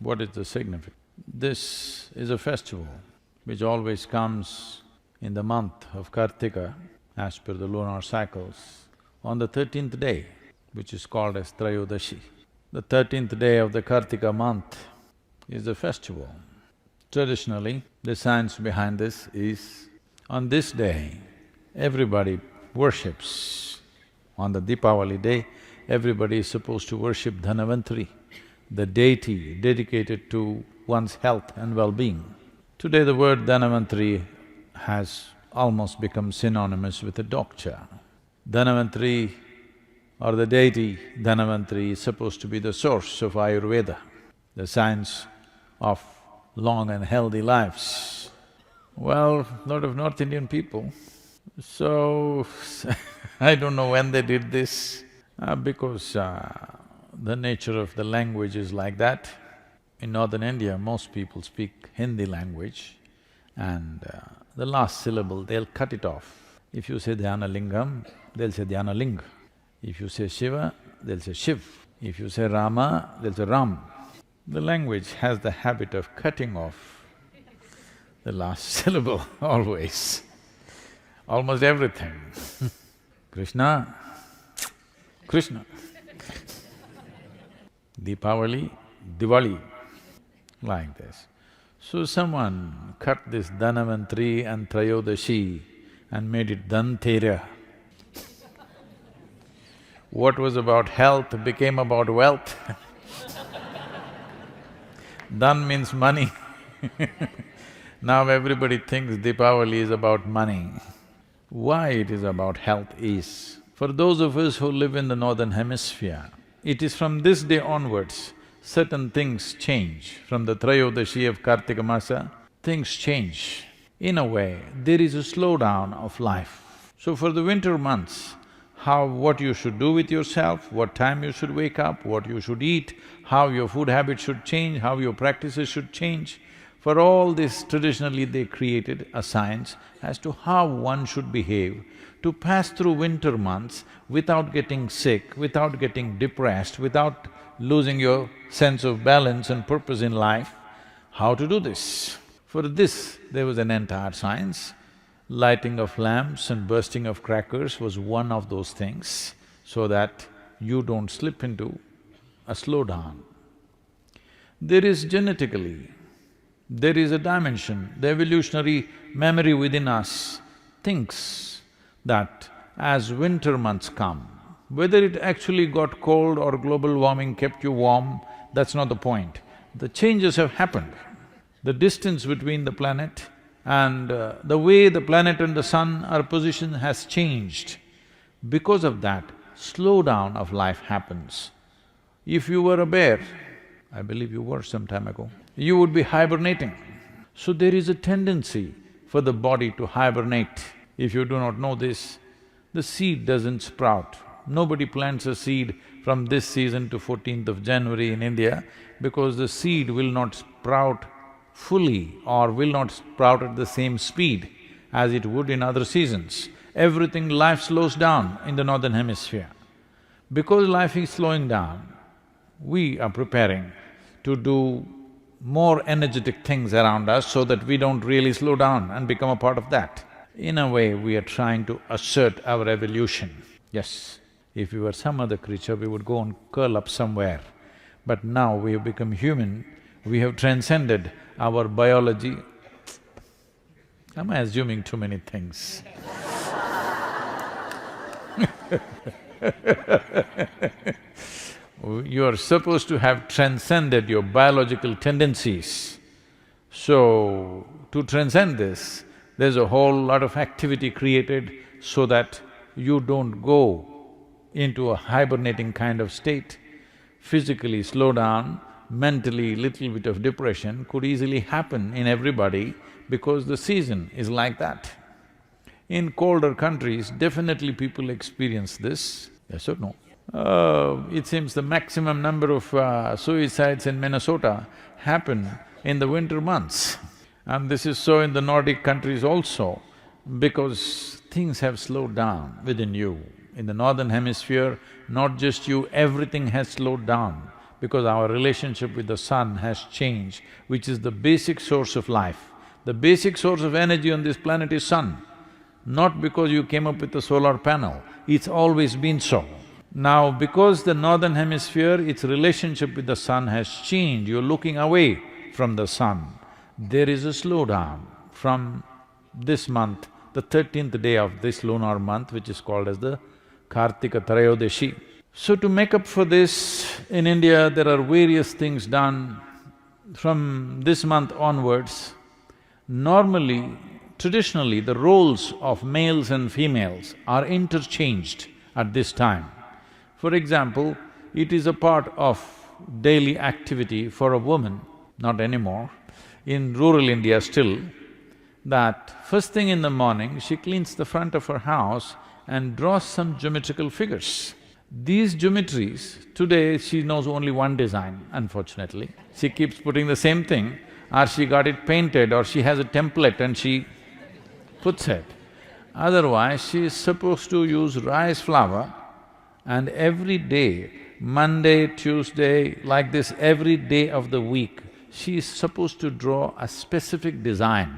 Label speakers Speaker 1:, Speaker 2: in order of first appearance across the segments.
Speaker 1: What is the significance? This is a festival which always comes in the month of Kartika as per the lunar cycles on the 13th day, which is called as Trayodashi. The 13th day of the Kartika month is the festival. Traditionally, the science behind this is, on this day, everybody worships. On the Deepavali day, everybody is supposed to worship Dhanavantari, the deity dedicated to one's health and well-being. Today the word Dhanavantari has almost become synonymous with a doctor. Dhanavantari or the deity Dhanavantari is supposed to be the source of Ayurveda, the science of long and healthy lives. Well, lot of North Indian people, so I don't know when they did this, because the nature of the language is like that. In northern India, most people speak Hindi language and the last syllable, they'll cut it off. If you say Dhyana Lingam, they'll say Dhyana Ling. If you say Shiva, they'll say Shiv. If you say Rama, they'll say Ram. The language has the habit of cutting off the last syllable always, almost everything. Krishna, Krishna. Deepavali, Diwali, like this. So someone cut this Dhanavantari and Trayodashi and made it Dhantera. What was about health became about wealth. Dhan means money. Now everybody thinks Deepavali is about money. Why it is about health is, for those of us who live in the northern hemisphere, it is from this day onwards, certain things change. From the Trayodashi of Kartika Masa, things change. In a way, there is a slowdown of life. So for the winter months, what you should do with yourself, what time you should wake up, what you should eat, how your food habits should change, how your practices should change. For all this, traditionally they created a science as to how one should behave to pass through winter months without getting sick, without getting depressed, without losing your sense of balance and purpose in life. How to do this? For this, there was an entire science. Lighting of lamps and bursting of crackers was one of those things, so that you don't slip into a slowdown. There is genetically, there is a dimension, the evolutionary memory within us thinks that as winter months come, whether it actually got cold or global warming kept you warm, that's not the point. The changes have happened. The distance between the planet and the way the planet and the sun are positioned has changed. Because of that, slowdown of life happens. If you were a bear, I believe you were some time ago, you would be hibernating. So there is a tendency for the body to hibernate. If you do not know this, the seed doesn't sprout. Nobody plants a seed from this season to 14th of January in India because the seed will not sprout fully or will not sprout at the same speed as it would in other seasons. Everything, life slows down in the northern hemisphere. Because life is slowing down, we are preparing to do more energetic things around us so that we don't really slow down and become a part of that. In a way, we are trying to assert our evolution. Yes, if we were some other creature, we would go and curl up somewhere. But now we have become human, we have transcended our biology. Am I assuming too many things? You are supposed to have transcended your biological tendencies. So, to transcend this, there's a whole lot of activity created so that you don't go into a hibernating kind of state. Physically slow down, mentally little bit of depression could easily happen in everybody because the season is like that. In colder countries, definitely people experience this, yes or no? It seems the maximum number of suicides in Minnesota happen in the winter months. And this is so in the Nordic countries also, because things have slowed down within you. In the northern hemisphere, not just you, everything has slowed down because our relationship with the sun has changed, which is the basic source of life. The basic source of energy on this planet is sun, not because you came up with a solar panel, it's always been so. Now, because the northern hemisphere, its relationship with the sun has changed, you're looking away from the sun, there is a slowdown from this month, the 13th day of this lunar month, which is called as the Kartika Trayodashi. So to make up for this, in India there are various things done. From this month onwards, normally, traditionally, the roles of males and females are interchanged at this time. For example, it is a part of daily activity for a woman, not anymore, in rural India still, that first thing in the morning, she cleans the front of her house and draws some geometrical figures. These geometries, today she knows only one design, unfortunately. She keeps putting the same thing, or she got it painted, or she has a template and she puts it. Otherwise, she is supposed to use rice flour, and every day, Monday, Tuesday, like this, every day of the week, she is supposed to draw a specific design,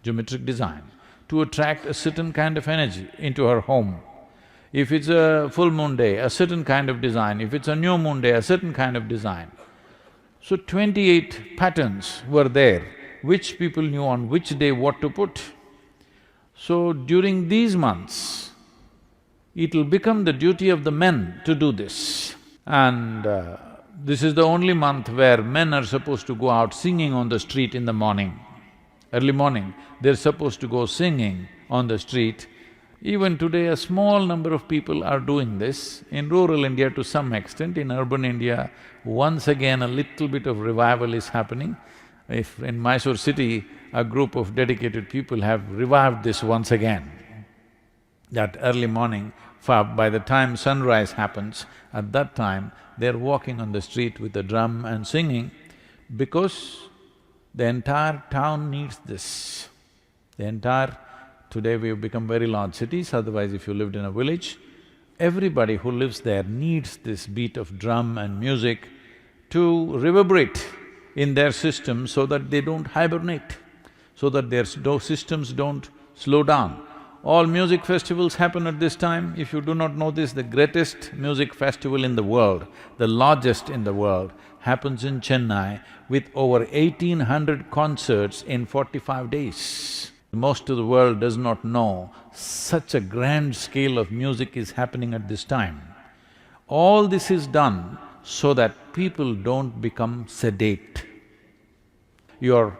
Speaker 1: geometric design, to attract a certain kind of energy into her home. If it's a full moon day, a certain kind of design, if it's a new moon day, a certain kind of design. So 28 patterns were there, which people knew on which day what to put. So during these months, it'll become the duty of the men to do this. And this is the only month where men are supposed to go out singing on the street in the morning. Early morning, they're supposed to go singing on the street. Even today, a small number of people are doing this. In rural India to some extent, in urban India, once again a little bit of revival is happening. If in Mysore city, a group of dedicated people have revived this once again. That early morning, by the time sunrise happens, at that time, they're walking on the street with a drum and singing, because the entire town needs this. Today we've become very large cities, otherwise if you lived in a village, everybody who lives there needs this beat of drum and music to reverberate in their system so that they don't hibernate, so that their systems don't slow down. All music festivals happen at this time. If you do not know this, the greatest music festival in the world, the largest in the world, happens in Chennai with over 1800 concerts in 45 days. Most of the world does not know such a grand scale of music is happening at this time. All this is done so that people don't become sedate. Your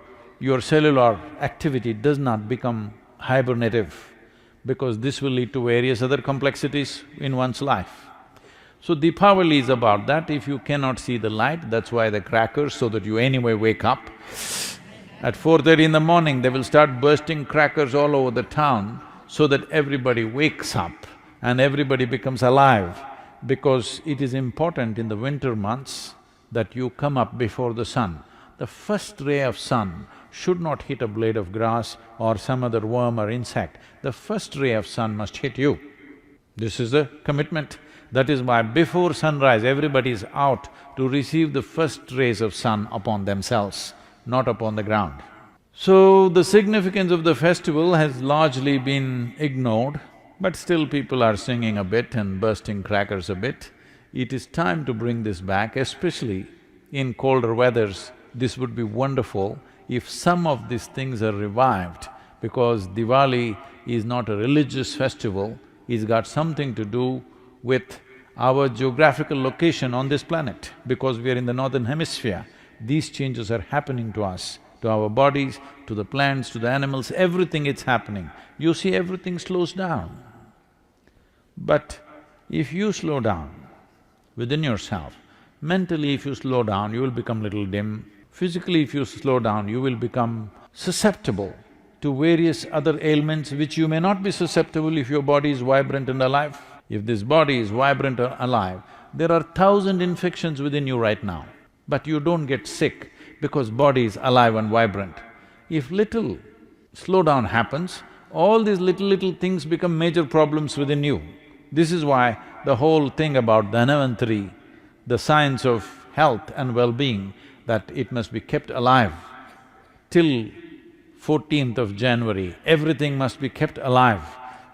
Speaker 1: cellular activity does not become hibernative, because this will lead to various other complexities in one's life. So Deepavali is about that. If you cannot see the light, that's why the crackers, so that you anyway wake up. At 4:30 in the morning, they will start bursting crackers all over the town so that everybody wakes up and everybody becomes alive, because it is important in the winter months that you come up before the sun. The first ray of sun should not hit a blade of grass or some other worm or insect. The first ray of sun must hit you. This is the commitment. That is why before sunrise, everybody is out to receive the first rays of sun upon themselves, not upon the ground. So, the significance of the festival has largely been ignored, but still people are singing a bit and bursting crackers a bit. It is time to bring this back, especially in colder weathers. This would be wonderful if some of these things are revived, because Diwali is not a religious festival, it's got something to do with our geographical location on this planet. Because we are in the northern hemisphere, these changes are happening to us, to our bodies, to the plants, to the animals, everything it's happening. You see, everything slows down. But if you slow down within yourself, mentally if you slow down, you will become little dim. Physically if you slow down, you will become susceptible to various other ailments which you may not be susceptible if your body is vibrant and alive. If this body is vibrant and alive, there are 1,000 infections within you right now, but you don't get sick because body is alive and vibrant. If little slowdown happens, all these little things become major problems within you. This is why the whole thing about Dhanavantari, the science of health and well-being that it must be kept alive till 14th of January, everything must be kept alive.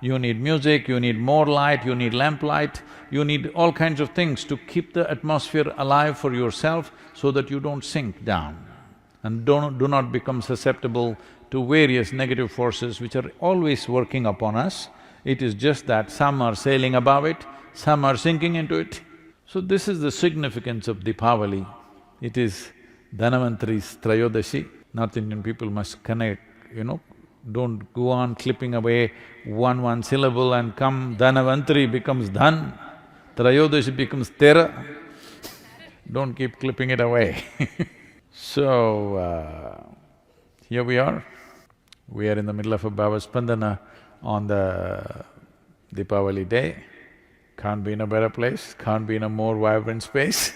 Speaker 1: You need music, you need more light, you need lamplight, you need all kinds of things to keep the atmosphere alive for yourself so that you don't sink down and do not become susceptible to various negative forces which are always working upon us. It is just that some are sailing above it, some are sinking into it. So this is the significance of Deepavali. It is Dhanavantari's Trayodashi. North Indian people must connect, don't go on clipping away one syllable and come Dhanavantari becomes Dhan, Trayodashi becomes Tera. Don't keep clipping it away So, here we are. We are in the middle of a Bhavaspandana on the Deepavali day. Can't be in a better place, can't be in a more vibrant space